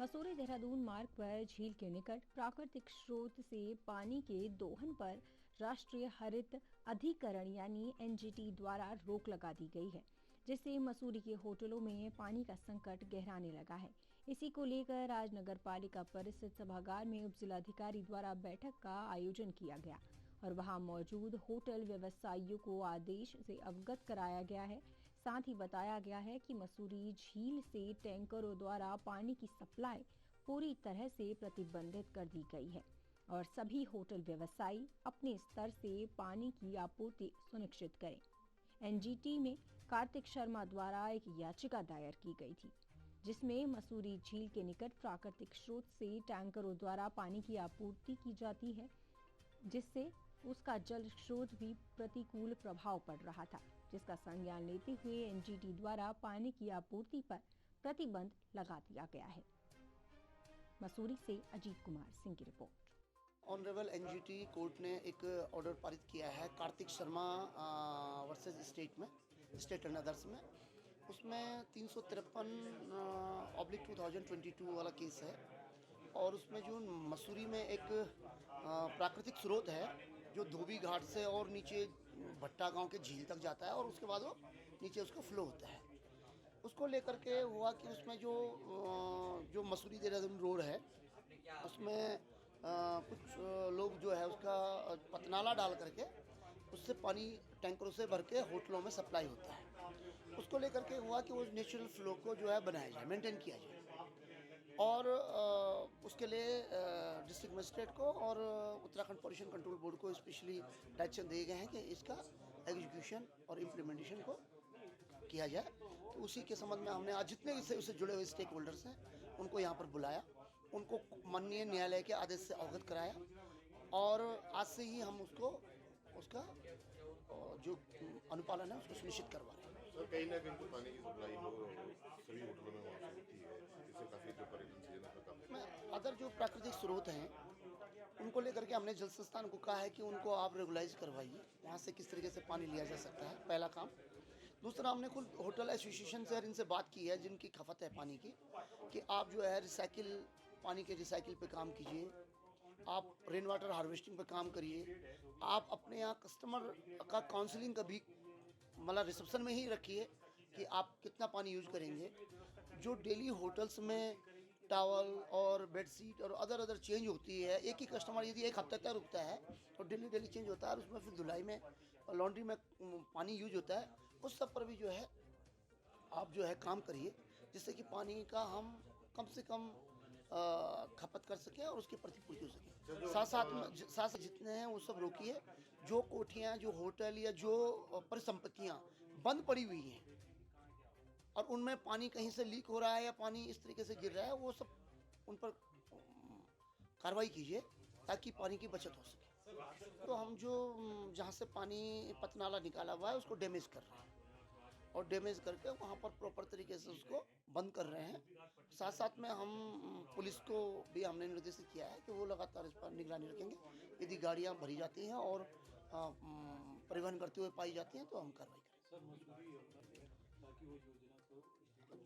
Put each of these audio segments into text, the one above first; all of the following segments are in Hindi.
मसूरी देहरादून मार्ग पर झील के निकट प्राकृतिक स्रोत से पानी के दोहन पर राष्ट्रीय हरित अधिकरण यानी एनजीटी द्वारा रोक लगा दी गई है, जिससे मसूरी के होटलों में पानी का संकट गहराने लगा है। इसी को लेकर आज नगर पालिका परिषद सभागार में उप जिलाधिकारी द्वारा बैठक का आयोजन किया गया और वहां मौजूद होटल व्यवसायियों को आदेश से अवगत कराया गया है। साथ ही बताया गया है कि मसूरी झील से टैंकरों द्वारा पानी की सप्लाई पूरी तरह से प्रतिबंधित कर दी गई है और सभी होटल व्यवसायी अपने स्तर से पानी की आपूर्ति सुनिश्चित करें। एनजीटी में कार्तिक शर्मा द्वारा एक याचिका दायर की गई थी, जिसमें मसूरी झील के निकट प्राकृतिक स्रोत से टैंकरों द्वारा पानी की आपूर्ति की जाती है, जिससे उसका जल स्रोत भी प्रतिकूल प्रभाव पड़ रहा था, जिसका संज्ञान लेते हुए एनजीटी द्वारा पानी की आपूर्ति पर प्रतिबंध लगा दिया गया है। मसूरी से अजीत कुमार सिंह की रिपोर्ट। ऑनरेबल एनजीटी कोर्ट ने एक ऑर्डर पारित किया है Kartik Sharma versus state and others में। उसमें 353/2022 वाला केस है और उसमें जो मसूरी में एक प्राकृतिक स्रोत है जो धोबी घाट से और नीचे भट्टा गांव के झील तक जाता है और उसके बाद वो नीचे उसका फ्लो होता है। उसको लेकर के हुआ कि उसमें जो मसूरी देहरादून रोड है उसमें कुछ लोग जो है उसका पतनाला डाल करके उससे पानी टैंकरों से भर के होटलों में सप्लाई होता है। उसको लेकर के हुआ कि वो नेचुरल फ्लो को जो है बनाया जाए, मेंटेन किया जाए और उसके लिए डिस्ट्रिक्ट मजिस्ट्रेट को और उत्तराखंड पॉल्यूशन कंट्रोल बोर्ड को स्पेशली डायरेक्शन दिए गए हैं कि इसका एग्जीक्यूशन और इम्प्लीमेंटेशन को किया जाए। तो उसी के संबंध में हमने आज जितने इससे उससे जुड़े हुए स्टेक होल्डर्स हैं उनको यहाँ पर बुलाया, उनको माननीय न्यायालय के आदेश से अवगत कराया और आज से ही हम उसका जो अनुपालन है उसको सुनिश्चित करवा रहे हैं। सर, कहीं ना कहीं तो पानी की सप्लाई सभी होटलों में वहाँ से होती है, इससे काफ़ी जो पर्यटन सीजन है काफ़ी। अदर जो प्राकृतिक स्रोत हैं उनको लेकर के हमने जल संस्थान को कहा है कि उनको आप रेगुलाइज करवाइए, वहाँ से किस तरीके से पानी लिया जा सकता है, पहला काम। दूसरा, हमने खुद होटल एसोसिएशन से इनसे बात की है जिनकी खपत है पानी की, कि आप जो है पानी के रिसाइकिल पे काम कीजिए, आप रेन वाटर हार्वेस्टिंग पे काम करिए, आप अपने यहाँ कस्टमर का काउंसलिंग का भी मतलब रिसेप्शन में ही रखिए कि आप कितना पानी यूज करेंगे। जो डेली होटल्स में टॉवल और बेडशीट और अदर चेंज होती है, एक ही कस्टमर यदि एक हफ्ते तक रुकता है और डेली चेंज होता है और उसमें फिर धुलाई में और लॉन्ड्री में पानी यूज होता है, उस सब पर भी जो है आप जो है काम करिए, जिससे कि पानी का हम कम से कम खपत कर सकें और उसकी प्रतिपूर्ति हो सके। साथ जितने हैं वो सब रोकिए। जो कोठियाँ, जो होटल या जो परिसंपत्तियाँ बंद पड़ी हुई हैं और उनमें पानी कहीं से लीक हो रहा है या पानी इस तरीके से गिर रहा है, वो सब उन पर कार्रवाई कीजिए ताकि पानी की बचत हो सके। तो हम जो जहाँ से पानी पतनाला निकाला हुआ है उसको डैमेज कर रहे हैं और डैमेज करके वहाँ पर प्रॉपर तरीके से उसको बंद कर रहे हैं। साथ में हम पुलिस को भी हमने निर्देशित किया है कि वो लगातार इस पर निगरानी रखेंगे। यदि गाड़ियाँ भरी जाती हैं और परिवहन करते हुए पाई जाती हैं तो हम कार्रवाई करेंगे।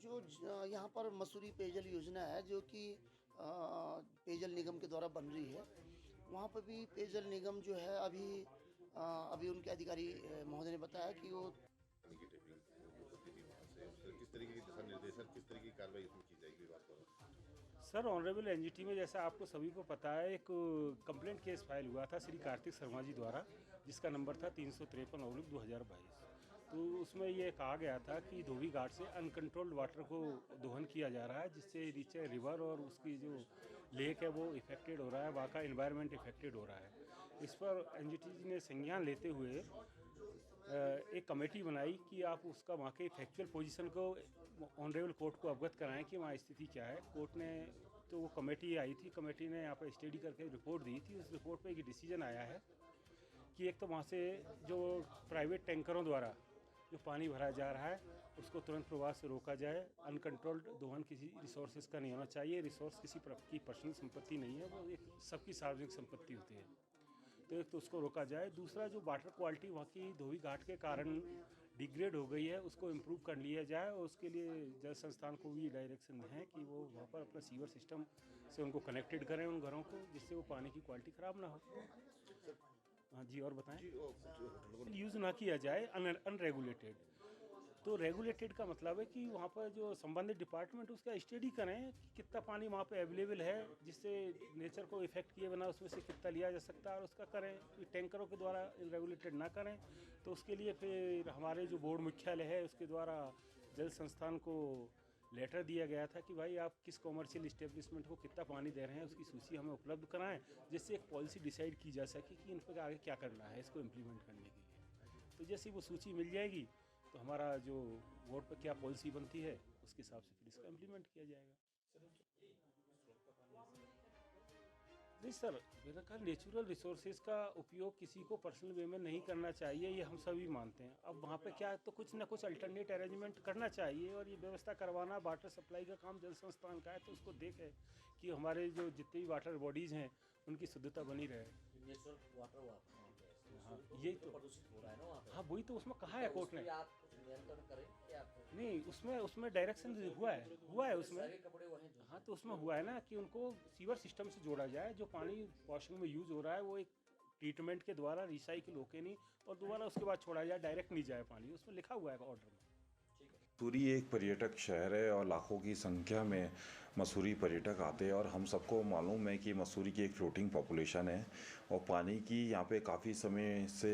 जो यहाँ पर मसूरी पेयजल योजना है जो कि पेयजल निगम के द्वारा बन रही है, वहाँ पर भी पेयजल निगम जो है अभी उनके अधिकारी महोदय ने बताया कि वो किस तरीके के दिशा निर्देशन, किस तरीके की कार्रवाई इसमें की जाएगी, बात करो। सर, ऑनरेबल एनजीटी में जैसा आपको सभी को पता है, एक कंप्लेंट केस फाइल हुआ था श्री कार्तिक शर्मा जी द्वारा, जिसका नंबर था 353/2022। तो उसमें ये कहा गया था कि धोबी घाट से अनकंट्रोल्ड वाटर को दोहन किया जा रहा है, जिससे नीचे रिवर और उसकी जो लेक है वो इफेक्टेड हो रहा है, वहाँ का एनवायरनमेंट इफेक्टेड हो रहा है। इस पर एनजीटी ने संज्ञान लेते हुए एक कमेटी बनाई कि आप उसका वहाँ के फैक्चुअल पोजीशन को ऑनरेबल कोर्ट को अवगत कराएं कि वहाँ स्थिति क्या है। कोर्ट ने तो वो कमेटी आई थी, कमेटी ने यहाँ पर स्टडी करके रिपोर्ट दी थी। उस रिपोर्ट पे एक डिसीजन आया है कि एक तो वहाँ से जो प्राइवेट टैंकरों द्वारा जो पानी भरा जा रहा है उसको तुरंत प्रवाह से रोका जाए। अनकंट्रोल्ड दोहन किसी रिसोर्सेज का नहीं होना चाहिए। रिसोर्स किसी की पर्सनल संपत्ति नहीं है, वो एक सबकी सार्वजनिक संपत्ति होती है। तो एक तो उसको रोका जाए। दूसरा, जो वाटर क्वालिटी वहाँ की धोबी घाट के कारण डिग्रेड हो गई है उसको इम्प्रूव कर लिया जाए, और उसके लिए जल संस्थान को भी डायरेक्शन है कि वो वहाँ पर अपना सीवर सिस्टम से उनको कनेक्टेड करें उन घरों को, जिससे वो पानी की क्वालिटी ख़राब ना हो। हाँ जी, और बताएं। यूज़ ना किया जाए अनरेगुलेटेड। तो रेगुलेटेड का मतलब है कि वहाँ पर जो संबंधित डिपार्टमेंट उसका स्टडी करें कि कितना पानी वहाँ पे अवेलेबल है, जिससे नेचर को इफेक्ट किए बिना उसमें से कितना लिया जा सकता है, और उसका करें। कि टैंकरों के द्वारा रेगुलेटेड ना करें, तो उसके लिए फिर हमारे जो बोर्ड मुख्यालय है उसके द्वारा जल संस्थान को लेटर दिया गया था कि भाई आप किस कॉमर्शियल इस्टेब्लिशमेंट को कितना पानी दे रहे हैं उसकी सूची हमें उपलब्ध कराएं, जिससे एक पॉलिसी डिसाइड की जा सके कि इन पर आगे क्या करना है इसको इम्प्लीमेंट करने के लिए। तो जैसे वो सूची मिल जाएगी तो हमारा जो बोर्ड पर क्या पॉलिसी बनती है उसके हिसाब से फिर इसका इम्प्लीमेंट किया जाएगा। नहीं सर, मेरा ख्याल नेचुरल रिसोर्सेज का उपयोग किसी को पर्सनल वे में नहीं करना चाहिए, ये हम सभी मानते हैं। अब वहाँ पे क्या है, तो कुछ ना कुछ अल्टरनेट अरेंजमेंट करना चाहिए, और ये व्यवस्था करवाना वाटर सप्लाई का काम जल संस्थान का है, तो उसको देखें कि हमारे जो जितनी भी वाटर बॉडीज़ हैं उनकी शुद्धता बनी रहे। नेचुरल वाटर हाँ, यही तो प्रदूषित हो रहा है ना वहाँ पे। हाँ, वही तो उसमें कहा है कोर्ट ने। आप कुछ नियंत्रण करें कि आप नहीं, उसमें डायरेक्शन हुआ है उसमें। सारे कपड़े वहीं धो। हाँ, तो उसमें हुआ है ना कि उनको सीवर सिस्टम से जोड़ा जाए, जो पानी वॉशिंग में यूज़ हो रहा है वो एक ट्रीटमेंट के द्वारा रिसाइकिल होके नहीं, और दोबारा उसके बाद छोड़ा जाए, डायरेक्ट नहीं जाए पानी, उसमें लिखा हुआ है ऑर्डर में। मसूरी एक पर्यटक शहर है और लाखों की संख्या में मसूरी पर्यटक आते हैं, और हम सबको मालूम है कि मसूरी की एक फ्लोटिंग पॉपुलेशन है, और पानी की यहाँ पे काफ़ी समय से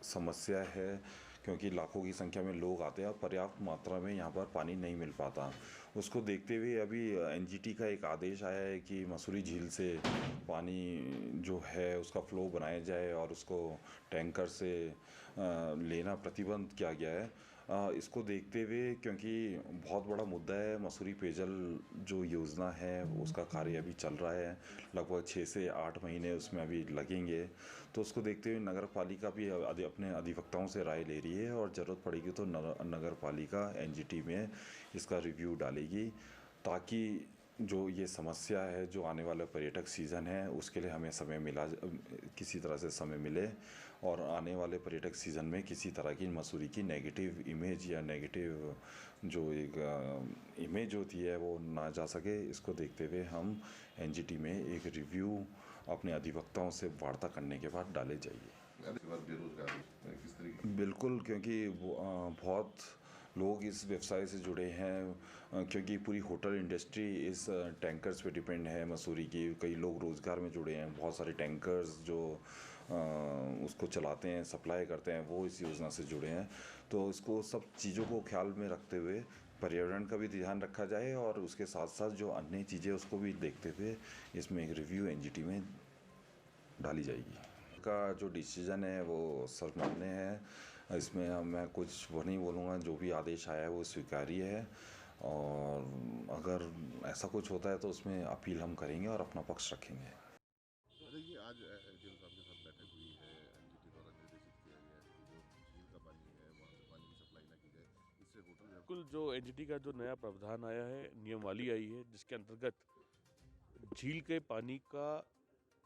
समस्या है, क्योंकि लाखों की संख्या में लोग आते हैं और पर्याप्त मात्रा में यहाँ पर पानी नहीं मिल पाता। उसको देखते हुए अभी एनजीटी का एक आदेश आया है कि मसूरी झील से पानी जो है उसका फ्लो बनाया जाए, और उसको टैंकर से लेना प्रतिबंध किया गया है। इसको देखते हुए, क्योंकि बहुत बड़ा मुद्दा है, मसूरी पेयजल जो योजना है उसका कार्य अभी चल रहा है, लगभग 6 से 8 महीने उसमें अभी लगेंगे, तो उसको देखते हुए नगर पालिका भी अपने अधिवक्ताओं से राय ले रही है, और ज़रूरत पड़ेगी तो नगर पालिका एनजीटी में इसका रिव्यू डालेगी, ताकि जो ये समस्या है, जो आने वाला पर्यटक सीज़न है उसके लिए हमें किसी तरह से समय मिले, और आने वाले पर्यटक सीज़न में किसी तरह की मसूरी की नेगेटिव इमेज या नेगेटिव जो एक इमेज होती है वो ना जा सके। इसको देखते हुए हम एनजीटी में एक रिव्यू अपने अधिवक्ताओं से वार्ता करने के बाद डाले जाइए। बेरोजगारी किस तरीके? बिल्कुल, क्योंकि बहुत लोग इस व्यवसाय से जुड़े हैं, क्योंकि पूरी होटल इंडस्ट्री इस टैंकर्स पे डिपेंड है मसूरी की। कई लोग रोज़गार में जुड़े हैं, बहुत सारे टैंकर्स जो उसको चलाते हैं, सप्लाई करते हैं, वो इस योजना से जुड़े हैं। तो इसको सब चीज़ों को ख्याल में रखते हुए पर्यावरण का भी ध्यान रखा जाए, और उसके साथ साथ जो अन्य चीज़ें उसको भी देखते हुए इसमें एक रिव्यू एनजीटी में डाली जाएगी। का जो डिसीजन है वो सर्वमान्य है, इसमें मैं कुछ वो नहीं बोलूँगा, जो भी आदेश आया है वो स्वीकार्य है, और अगर ऐसा कुछ होता है तो उसमें अपील हम करेंगे और अपना पक्ष रखेंगे। देखिए, आज एसडीएम साहब के साथ बैठक हुई है, एनजीटी द्वारा निर्देशित किया गया है कि जो झील का पानी है वहाँ से पानी की सप्लाई ना की जाए, इससे होटल बिल्कुल, जो एनजीटी का जो नया प्रावधान आया है, नियमावली आई है, जिसके अंतर्गत झील के पानी का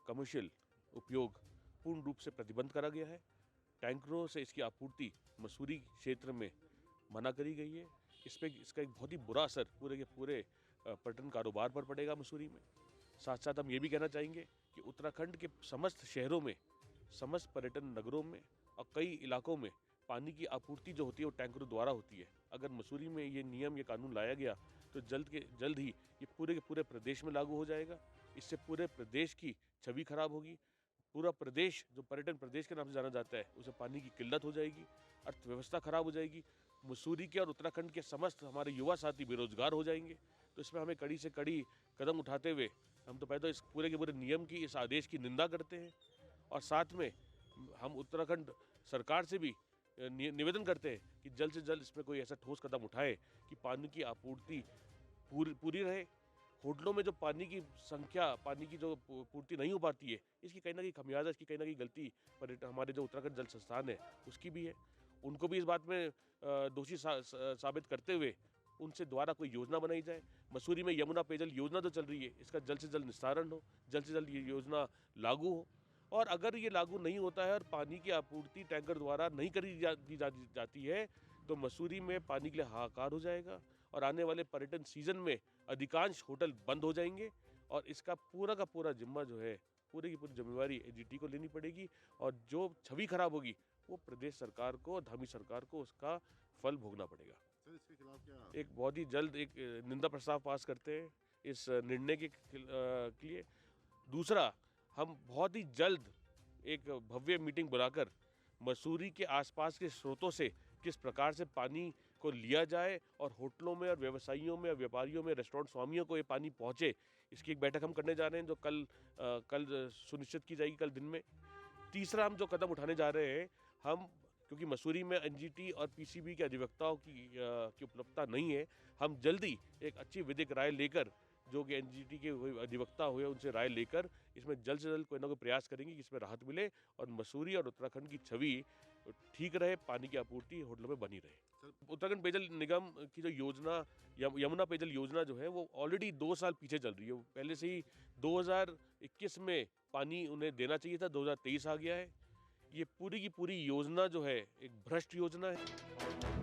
कमर्शियल उपयोग पूर्ण रूप से प्रतिबंध करा गया है। टैंकरों से इसकी आपूर्ति मसूरी क्षेत्र में मना करी गई है। इसका एक बहुत ही बुरा असर पूरे के पूरे पर्यटन कारोबार पर पड़ेगा मसूरी में। साथ साथ हम ये भी कहना चाहेंगे कि उत्तराखंड के समस्त शहरों में, समस्त पर्यटन नगरों में और कई इलाकों में पानी की आपूर्ति जो होती है वो टैंकरों द्वारा होती है। अगर मसूरी में ये नियम, ये कानून लाया गया तो जल्द ही ये पूरे के पूरे प्रदेश में लागू हो जाएगा। इससे पूरे प्रदेश की छवि खराब होगी। पूरा प्रदेश जो पर्यटन प्रदेश के नाम से जाना जाता है उसे पानी की किल्लत हो जाएगी, अर्थव्यवस्था खराब हो जाएगी। मसूरी के और उत्तराखंड के समस्त हमारे युवा साथी बेरोजगार हो जाएंगे। तो इसमें हमें कड़ी से कड़ी कदम उठाते हुए हम तो पहले तो इस पूरे के पूरे नियम की, इस आदेश की निंदा करते हैं, और साथ में हम उत्तराखंड सरकार से भी निवेदन करते हैं कि जल्द से जल्द इसमें कोई ऐसा ठोस कदम उठाए कि पानी की आपूर्ति पूरी रहे। होटलों में जो पानी की संख्या, पानी की जो पूर्ति नहीं हो पाती है, इसकी कहीं ना कहीं खमियाजा, इसकी कहीं ना कहीं गलती हमारे जो उत्तराखंड जल संस्थान है उसकी भी है। उनको भी इस बात में दोषी साबित करते हुए उनसे द्वारा कोई योजना बनाई जाए। मसूरी में यमुना पेयजल योजना जो चल रही है, इसका जल्द से जल्द निस्तारण हो, जल्द से जल्द ये योजना लागू हो। और अगर ये लागू नहीं होता है और पानी की आपूर्ति टैंकर द्वारा नहीं करी जाती है तो मसूरी में पानी के लिए हाहाकार हो जाएगा और आने वाले पर्यटन सीजन में अधिकांश होटल बंद हो जाएंगे और इसका पूरा का पूरा जिम्मा जो है, पूरी की पूरी जिम्मेवारी एनजीटी को लेनी पड़ेगी और जो छवि खराब होगी वो प्रदेश सरकार को, धामी सरकार को उसका फल भोगना पड़ेगा। सर इसके खिलाफ क्या एक बहुत ही जल्द एक निंदा प्रस्ताव पास करते हैं इस निर्णय के लिए। दूसरा, हम बहुत ही जल्द एक भव्य मीटिंग बुलाकर मसूरी के आसपास के स्रोतों से किस प्रकार से पानी को लिया जाए और होटलों में और व्यवसायियों में और व्यापारियों में, रेस्टोरेंट स्वामियों को ये पानी पहुंचे, इसकी एक बैठक हम करने जा रहे हैं जो कल सुनिश्चित की जाएगी, कल दिन में। तीसरा, हम जो कदम उठाने जा रहे हैं, हम क्योंकि मसूरी में एनजीटी और पीसीबी के अधिवक्ताओं की उपलब्धता नहीं है, हम जल्दी एक अच्छी विधिक राय लेकर, जो कि एनजीटी के अधिवक्ता हुए उनसे राय लेकर इसमें जल्द से जल्द कोई ना कोई प्रयास करेंगे कि इसमें राहत मिले और मसूरी और उत्तराखंड की छवि ठीक रहे, पानी की आपूर्ति होटलों में बनी रहे। उत्तराखंड पेयजल निगम की जो योजना, यमुना पेयजल योजना जो है, वो ऑलरेडी 2 साल पीछे चल रही है। वो पहले से ही 2021 में पानी उन्हें देना चाहिए था, 2023 आ गया है। ये पूरी की पूरी योजना जो है एक भ्रष्ट योजना है।